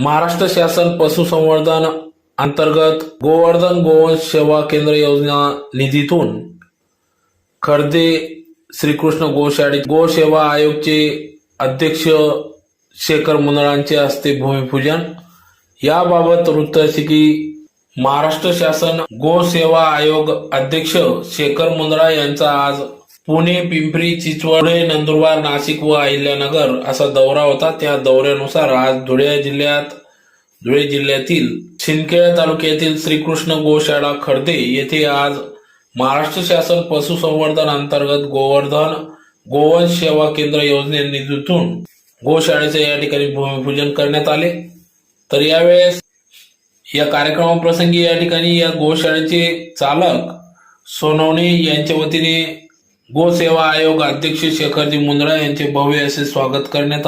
महाराष्ट्र शासन पशुसंवर्धन अंतर्गत गोवर्धन गोवंश सेवा केंद्र योजना निधीतून खर्दे श्रीकृष्ण गोशाळेत गोसेवा आयोगचे अध्यक्ष शेखर मुंदळांचे हस्ते भूमिपूजन। याबाबत वृत्त असे की महाराष्ट्र शासन गोसेवा आयोग अध्यक्ष शेखर मुंदळा यांचा आज पुणे, पिंपरी, चिंचवड, नंदुरबार, नाशिक व अहिल्यानगर असा दौरा होता। त्या दौऱ्यानुसार आज धुळे जिल्ह्यातील शिंदखेडा तालुक्यातील श्रीकृष्ण गोशाळा खर्दे येथे आज महाराष्ट्र शासन पशुसंवर्धन अंतर्गत गोवर्धन गोवंश सेवा केंद्र योजने निधीतून गोशाळेचे या ठिकाणी भूमिपूजन करण्यात आले। तर यावेळेस या कार्यक्रमाप्रसंगी या ठिकाणी या गोशाळेचे चालक सोनवणे यांच्या वतीने गोसेवा आयोग अध्यक्ष शेखरजी मुंदळा यांचे भव्य असे स्वागत करण्यात आले।